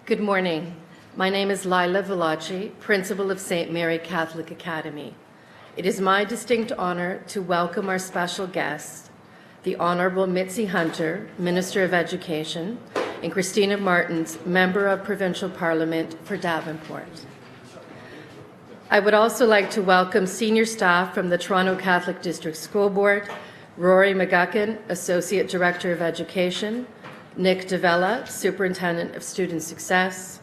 Good morning. My name is Lila Valachi, Principal of St. Mary Catholic Academy. It is my distinct honor to welcome our special guests, the Honorable Mitzi Hunter, Minister of Education, and Christina Martins, Member of Provincial Parliament for Davenport. I would also like to welcome senior staff from the Toronto Catholic District School Board, Rory McGuckin, Associate Director of Education, Nick Davella, Superintendent of Student Success,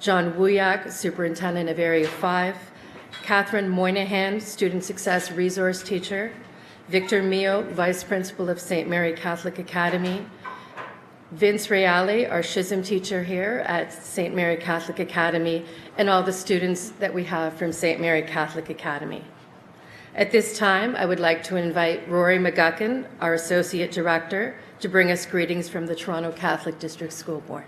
John Wuyak, Superintendent of Area 5, Catherine Moynihan, Student Success Resource Teacher, Victor Mio, Vice Principal of St. Mary Catholic Academy, Vince Reale, our Schism teacher here at St. Mary Catholic Academy, and all the students that we have from St. Mary Catholic Academy. At this time, I would like to invite Rory McGuckin, our Associate Director, to bring us greetings from the Toronto Catholic District School Board.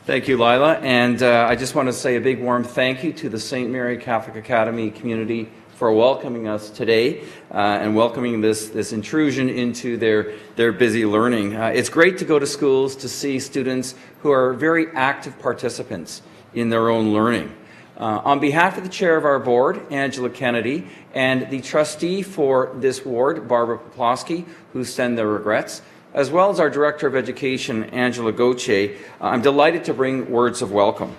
Thank you, Lila, and I just want to say a big warm thank you to the St. Mary Catholic Academy community for welcoming us today and welcoming this intrusion into their busy learning. It's great to go to schools to see students who are very active participants in their own learning. On behalf of the chair of our board, Angela Kennedy, and the trustee for this ward, Barbara Poplowski, who send their regrets, as well as our director of education, Angela Gauthier, I'm delighted to bring words of welcome.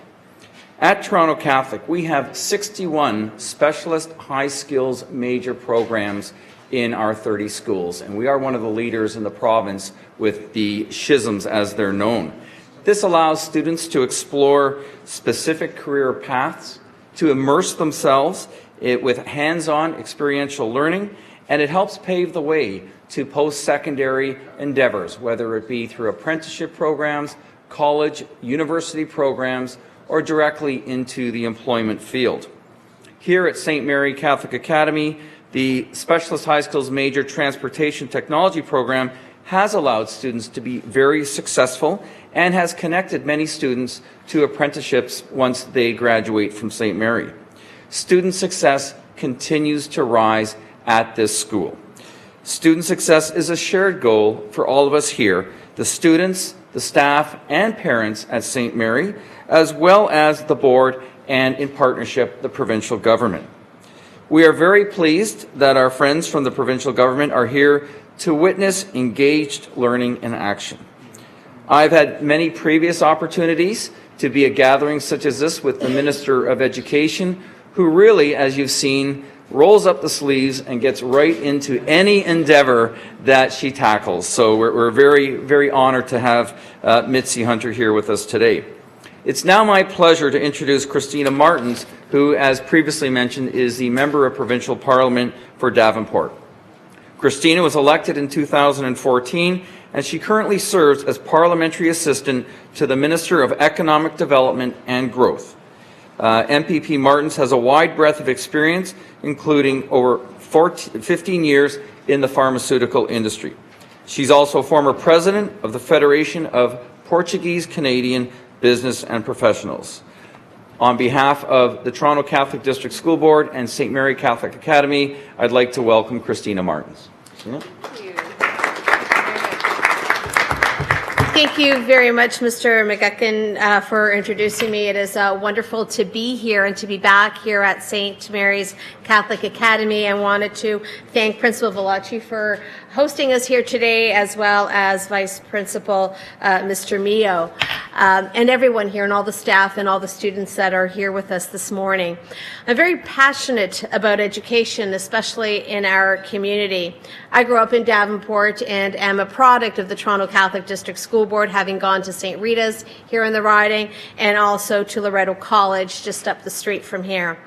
At Toronto Catholic, we have 61 specialist high skills major programs in our 30 schools, and we are one of the leaders in the province with the schisms as they're known. This allows students to explore specific career paths, to immerse themselves with hands-on experiential learning, and it helps pave the way to post-secondary endeavors, whether it be through apprenticeship programs, college, university programs, or directly into the employment field. Here at St. Mary Catholic Academy, the Specialist High Skills Major Transportation Technology program has allowed students to be very successful and has connected many students to apprenticeships once they graduate from St. Mary. Student success continues to rise at this school. Student success is a shared goal for all of us here, the students, the staff, and parents at St. Mary, as well as the board and, in partnership, the provincial government. We are very pleased that our friends from the provincial government are here to witness engaged learning in action. I've had many previous opportunities to be at gatherings such as this with the Minister of Education, who really, as you've seen, rolls up the sleeves and gets right into any endeavor that she tackles. So we're very, very honored to have Mitzi Hunter here with us today. It's now my pleasure to introduce Christina Martins, who, as previously mentioned, is the Member of Provincial Parliament for Davenport. Christina was elected in 2014, and she currently serves as Parliamentary Assistant to the Minister of Economic Development and Growth. MPP Martins has a wide breadth of experience, including over 15 years in the pharmaceutical industry. She's also former president of the Federation of Portuguese Canadian Business and Professionals. On behalf of the Toronto Catholic District School Board and St. Mary Catholic Academy, I'd like to welcome Christina Martins. Christina? Thank you very much, Mr. McGuckin, for introducing me. It is wonderful to be here and to be back here at St. Mary's Catholic Academy. I wanted to thank Principal Valachi for hosting us here today, as well as Vice Principal Mr. Mio, and everyone here, and all the staff and all the students that are here with us this morning. I'm very passionate about education, especially in our community. I grew up in Davenport and am a product of the Toronto Catholic District School Board, having gone to St. Rita's here in the riding, and also to Loretto College just up the street from here.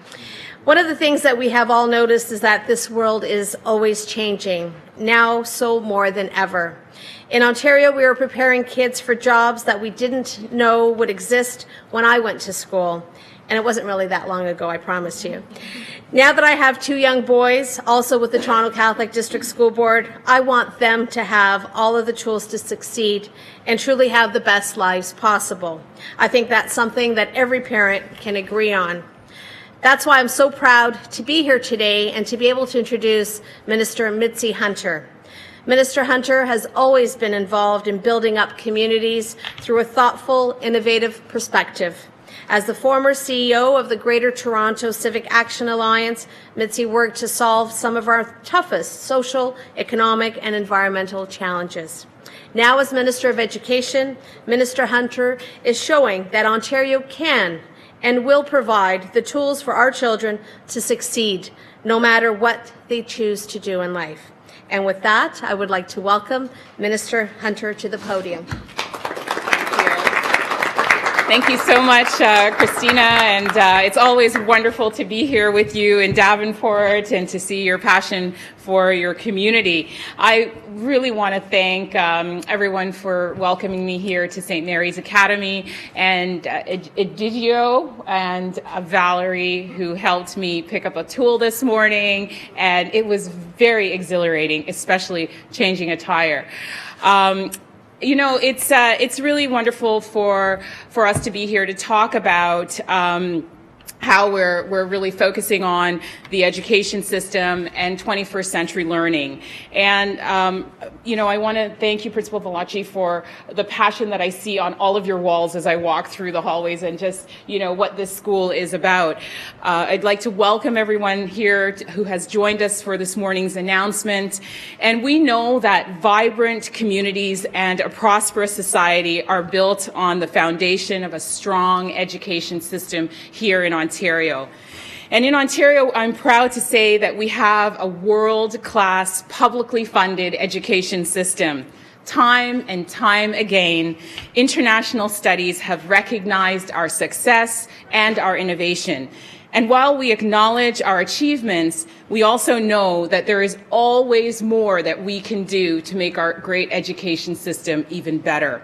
One of the things that we have all noticed is that this world is always changing, now so more than ever. In Ontario, we are preparing kids for jobs that we didn't know would exist when I went to school. And it wasn't really that long ago, I promise you. Now that I have two young boys, also with the Toronto Catholic District School Board, I want them to have all of the tools to succeed and truly have the best lives possible. I think that's something that every parent can agree on. That's why I'm so proud to be here today and to be able to introduce Minister Mitzi Hunter. Minister Hunter has always been involved in building up communities through a thoughtful, innovative perspective. As the former CEO of the Greater Toronto Civic Action Alliance, Mitzi worked to solve some of our toughest social, economic, and environmental challenges. Now, as Minister of Education, Minister Hunter is showing that Ontario can and will provide the tools for our children to succeed, no matter what they choose to do in life. And with that, I would like to welcome Minister Hunter to the podium. Thank you so much, Christina, and it's always wonderful to be here with you in Davenport and to see your passion for your community. I really want to thank everyone for welcoming me here to St. Mary's Academy, and Egidio and Valerie, who helped me pick up a tool this morning, and it was very exhilarating, especially changing a tire. You know, it's really wonderful for us to be here to talk about how we're really focusing on the education system and 21st century learning. And, you know, I want to thank you, Principal Valachi, for the passion that I see on all of your walls as I walk through the hallways and just, you know, what this school is about. I'd like to welcome everyone here who has joined us for this morning's announcement. And we know that vibrant communities and a prosperous society are built on the foundation of a strong education system here in Ontario. And in Ontario, I'm proud to say that we have a world-class, publicly funded education system. Time and time again, international studies have recognized our success and our innovation. And while we acknowledge our achievements, we also know that there is always more that we can do to make our great education system even better.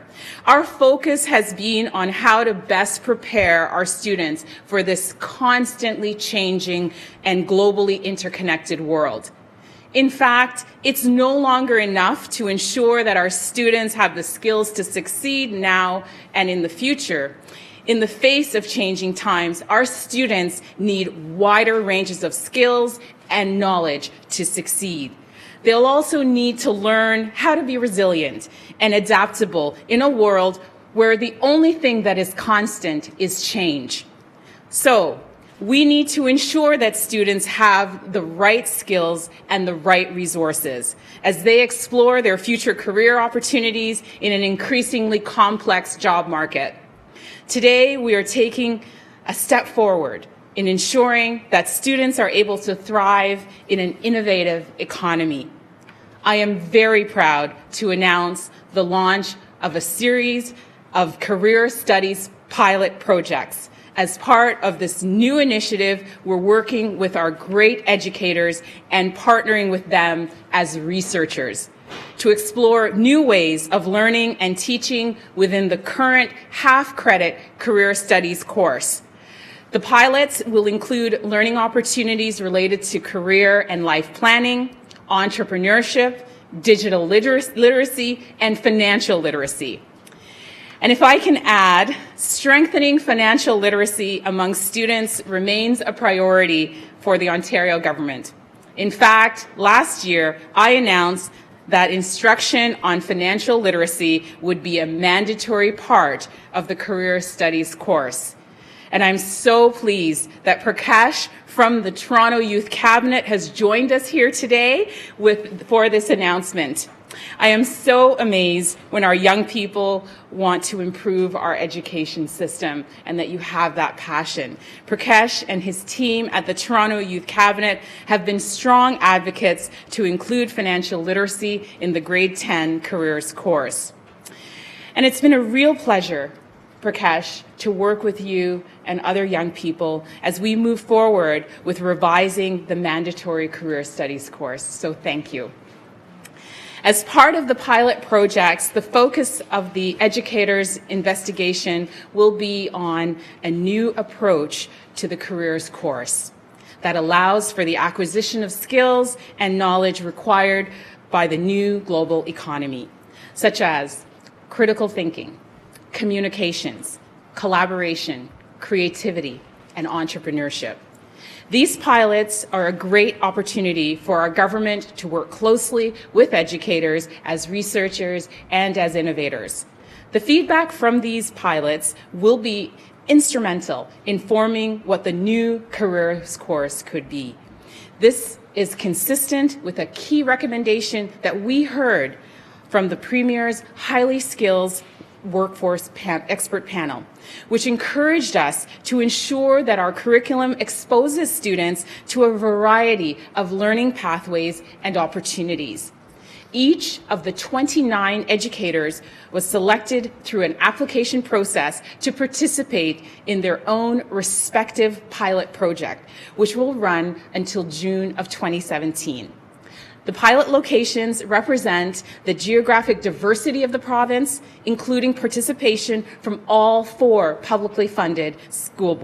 Our focus has been on how to best prepare our students for this constantly changing and globally interconnected world. In fact, it's no longer enough to ensure that our students have the skills to succeed now and in the future. In the face of changing times, our students need wider ranges of skills and knowledge to succeed. They'll also need to learn how to be resilient and adaptable in a world where the only thing that is constant is change. So, we need to ensure that students have the right skills and the right resources as they explore their future career opportunities in an increasingly complex job market. Today, we are taking a step forward in ensuring that students are able to thrive in an innovative economy. I am very proud to announce the launch of a series of career studies pilot projects. As part of this new initiative, we're working with our great educators and partnering with them as researchers to explore new ways of learning and teaching within the current half-credit career studies course. The pilots will include learning opportunities related to career and life planning, entrepreneurship, digital literacy, and financial literacy. And if I can add, strengthening financial literacy among students remains a priority for the Ontario government. In fact, last year, I announced that instruction on financial literacy would be a mandatory part of the career studies course. And I'm so pleased that Prakash from the Toronto Youth Cabinet has joined us here today for this announcement. I am so amazed when our young people want to improve our education system and that you have that passion. Prakash and his team at the Toronto Youth Cabinet have been strong advocates to include financial literacy in the grade 10 careers course. And it's been a real pleasure, Prakash, to work with you and other young people as we move forward with revising the mandatory career studies course. So thank you. As part of the pilot projects, the focus of the educators' investigation will be on a new approach to the careers course that allows for the acquisition of skills and knowledge required by the new global economy, such as critical thinking, communications, collaboration, creativity, and entrepreneurship. These pilots are a great opportunity for our government to work closely with educators as researchers and as innovators. The feedback from these pilots will be instrumental in forming what the new careers course could be. This is consistent with a key recommendation that we heard from the Premier's highly skilled workforce expert panel, which encouraged us to ensure that our curriculum exposes students to a variety of learning pathways and opportunities. Each of the 29 educators was selected through an application process to participate in their own respective pilot project, which will run until June of 2017. The pilot locations represent the geographic diversity of the province, including participation from all 4 publicly funded school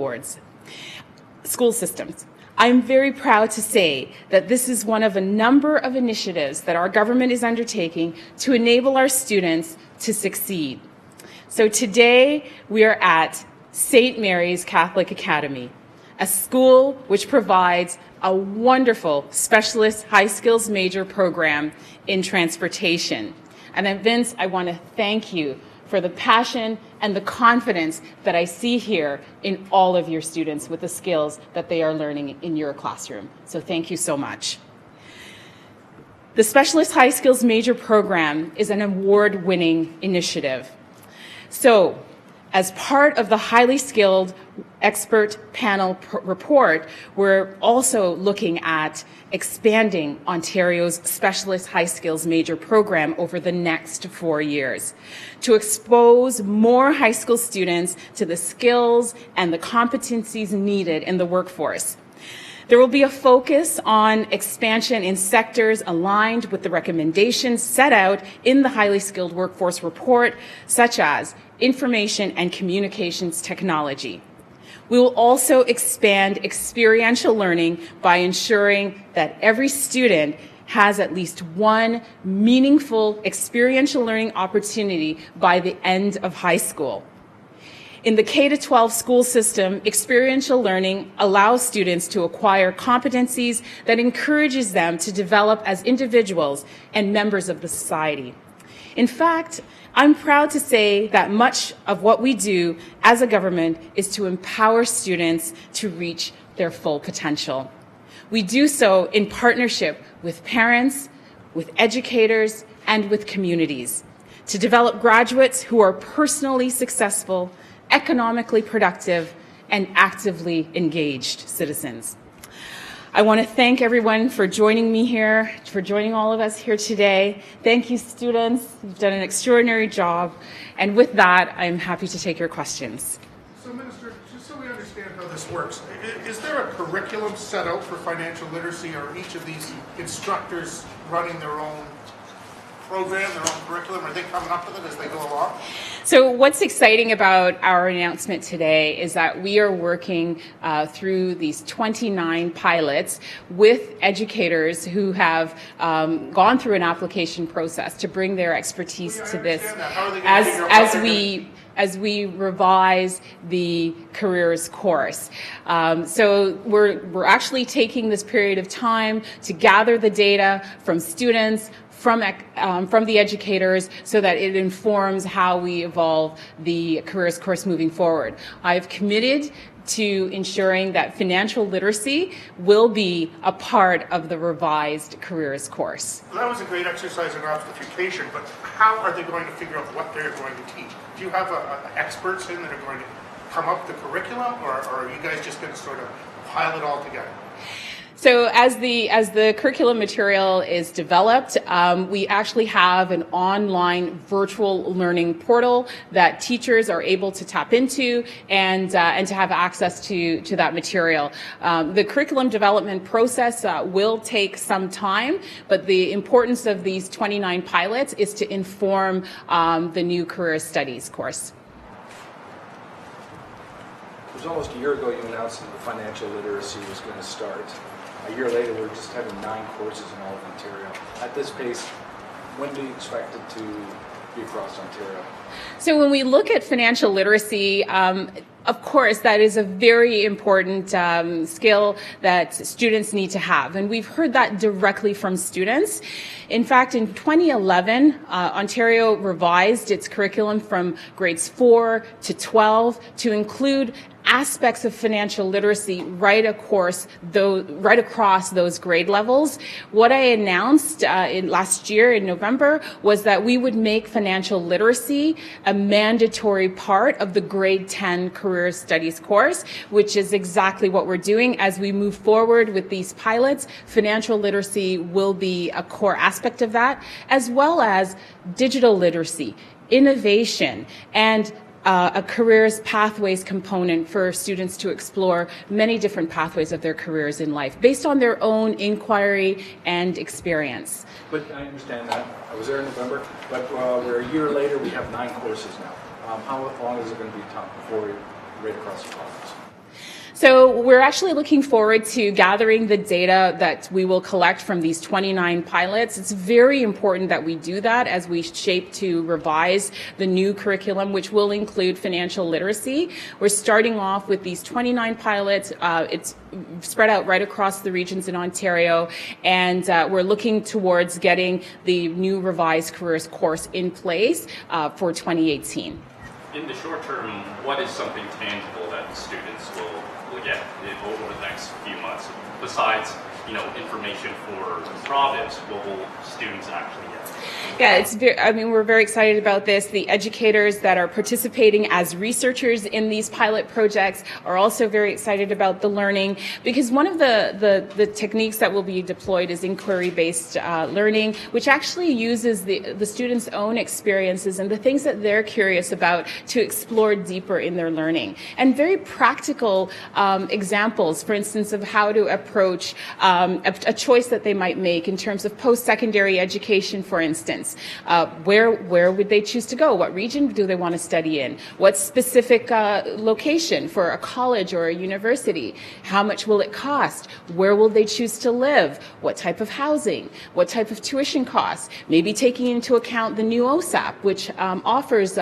systems. I'm very proud to say that this is one of a number of initiatives that our government is undertaking to enable our students to succeed. So today we are at St. Mary's Catholic Academy, a school which provides a wonderful specialist high skills major program in transportation. And then, Vince, I want to thank you for the passion and the confidence that I see here in all of your students with the skills that they are learning in your classroom. So thank you so much. The Specialist High Skills Major Program is an award-winning initiative. So, as part of the highly skilled expert panel report, we're also looking at expanding Ontario's Specialist High Skills Major Program over the next 4 years to expose more high school students to the skills and the competencies needed in the workforce. There will be a focus on expansion in sectors aligned with the recommendations set out in the Highly Skilled Workforce Report, such as information and communications technology. We will also expand experiential learning by ensuring that every student has at least one meaningful experiential learning opportunity by the end of high school. In the K-12 school system, experiential learning allows students to acquire competencies that encourages them to develop as individuals and members of the society. In fact, I'm proud to say that much of what we do as a government is to empower students to reach their full potential. We do so in partnership with parents, with educators, and with communities to develop graduates who are personally successful, economically productive, and actively engaged citizens. I want to thank everyone for joining me here, for joining all of us here today. Thank you, students. You've done an extraordinary job. And with that, I'm happy to take your questions. So, Minister, just so we understand how this works, is there a curriculum set out for financial literacy, or are each of these instructors running their own program, their own curriculum? Are they coming up with it as they go along? So what's exciting about our announcement today is that we are working through these 29 pilots with educators who have gone through an application process to bring their expertise to this as we revise the careers course. So we're actually taking this period of time to gather the data from students, from the educators, so that it informs how we evolve the careers course moving forward. I've committed to ensuring that financial literacy will be a part of the revised careers course. Well, that was a great exercise in obfuscation, but how are they going to figure out what they're going to teach? Do you have experts in that are going to come up with the curriculum, or are you guys just going to sort of pile it all together? So as the curriculum material is developed, we actually have an online virtual learning portal that teachers are able to tap into and to have access to that material. The curriculum development process will take some time, but the importance of these 29 pilots is to inform the new career studies course. It was almost a year ago you announced that the financial literacy was going to start. A year later, we're just having 9 courses in all of Ontario. At this pace, when do you expect it to across Ontario? So when we look at financial literacy, of course, that is a very important skill that students need to have. And we've heard that directly from students. In fact, in 2011, Ontario revised its curriculum from grades 4 to 12 to include aspects of financial literacy right across those grade levels. What I announced last year in November was that we would make financial literacy a mandatory part of the grade 10 career studies course, which is exactly what we're doing. As we move forward with these pilots, financial literacy will be a core aspect of that, as well as digital literacy, innovation, and a careers pathways component for students to explore many different pathways of their careers in life based on their own inquiry and experience. But I understand that. I was there in November, but we're a year later, we have 9 courses now. How long is it going to be before we're right across the province? So we're actually looking forward to gathering the data that we will collect from these 29 pilots. It's very important that we do that as we shape to revise the new curriculum, which will include financial literacy. We're starting off with these 29 pilots. It's spread out right across the regions in Ontario, and we're looking towards getting the new revised careers course in place for 2018. In the short term, what is something tangible that students will get over the next few months, besides, information for the province? What will students actually get? Yeah, we're very excited about this. The educators that are participating as researchers in these pilot projects are also very excited about the learning, because one of the techniques that will be deployed is inquiry-based learning, which actually uses the students' own experiences and the things that they're curious about to explore deeper in their learning. And very practical examples, for instance, of how to approach a choice that they might make in terms of post-secondary education, for instance. Where would they choose to go? What region do they want to study in? What specific location for a college or a university? How much will it cost? Where will they choose to live? What type of housing? What type of tuition costs? Maybe taking into account the new OSAP, which offers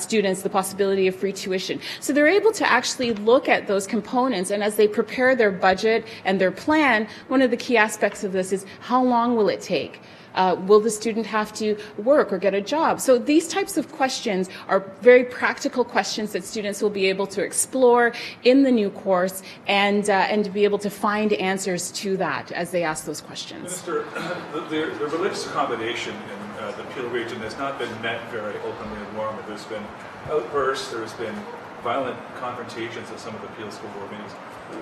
students the possibility of free tuition. So they're able to actually look at those components, and as they prepare their budget and their plan, one of the key aspects of this is how long will it take? Will the student have to work or get a job? So these types of questions are very practical questions that students will be able to explore in the new course, and to be able to find answers to that as they ask those questions. Minister, the religious accommodation in the Peel region has not been met very openly and warmly. There's been outbursts, there's been violent confrontations at some of the Peel School Board meetings.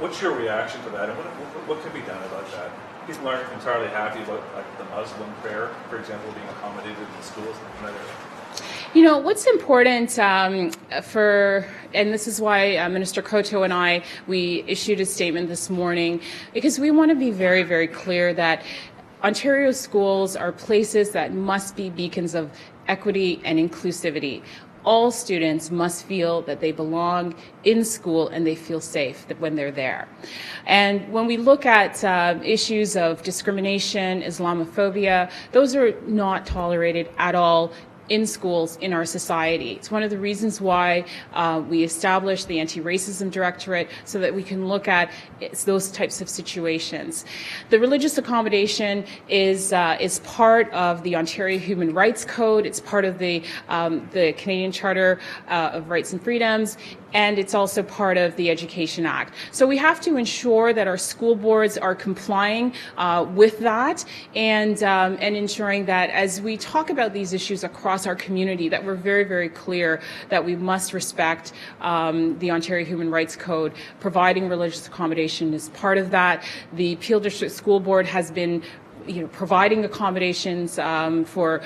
What's your reaction to that, and what can be done about that? People aren't entirely happy about the Muslim prayer, for example, being accommodated in schools and that area. What's important and this is why Minister Koto and we issued a statement this morning, because we want to be very, very clear that Ontario schools are places that must be beacons of equity and inclusivity. All students must feel that they belong in school and they feel safe when they're there. And when we look at issues of discrimination, Islamophobia, those are not tolerated at all in schools in our society. It's one of the reasons why we established the Anti-Racism Directorate, so that we can look at those types of situations. The religious accommodation is part of the Ontario Human Rights Code. It's part of the Canadian Charter of Rights and Freedoms, and it's also part of the Education Act. So we have to ensure that our school boards are complying with that, and ensuring that as we talk about these issues across our community, that we're very, very clear that we must respect the Ontario Human Rights Code. Providing religious accommodation is part of that. The Peel District School Board has been providing accommodations for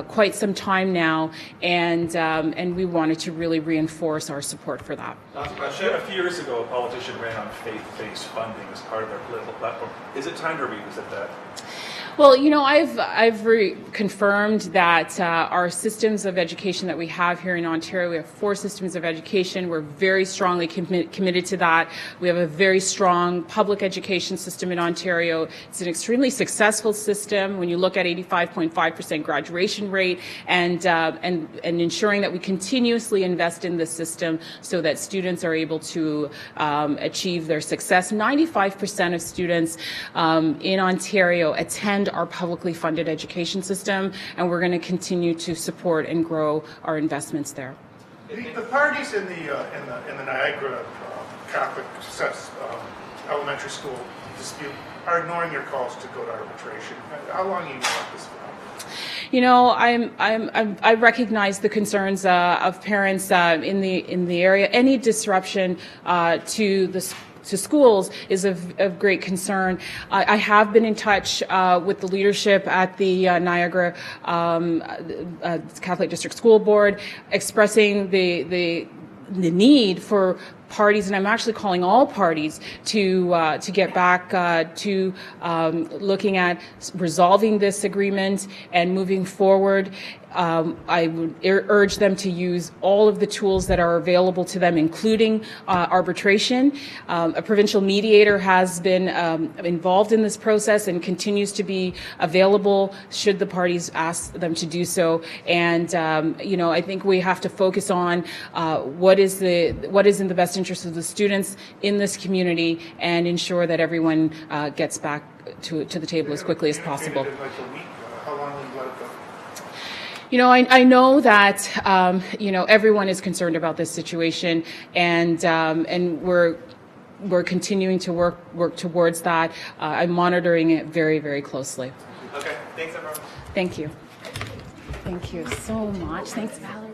quite some time now, and we wanted to really reinforce our support for that. A few years ago, a politician ran on faith-based funding as part of their political platform. Is it time to revisit that? Well, you know, I've confirmed that our systems of education that we have here in Ontario, we have 4 systems of education. We're very strongly committed to that. We have a very strong public education system in Ontario. It's an extremely successful system when you look at 85.5% graduation rate, and ensuring that we continuously invest in the system so that students are able to achieve their success. 95% of students in Ontario attend our publicly funded education system, and we're going to continue to support and grow our investments there. The parties in the Niagara Catholic elementary school dispute are ignoring your calls to go to arbitration. How long have you been this for? You know, I recognize the concerns of parents in the area. Any disruption to schools is of great concern. I have been in touch with the leadership at the Niagara Catholic District School Board, expressing the need for parties, and I'm actually calling all parties to get back to looking at resolving this agreement and moving forward. I would urge them to use all of the tools that are available to them, including arbitration. A provincial mediator has been involved in this process and continues to be available should the parties ask them to do so. And you know, I think we have to focus on what is in the best interest of the students in this community and ensure that everyone gets back to the table as quickly as possible. How long will you let it go? You know, I know that you know, everyone is concerned about this situation, and we're continuing to work towards that. I'm monitoring it very, very closely. Okay, thanks everyone. Thank you. Thank you so much. Thanks, Valerie.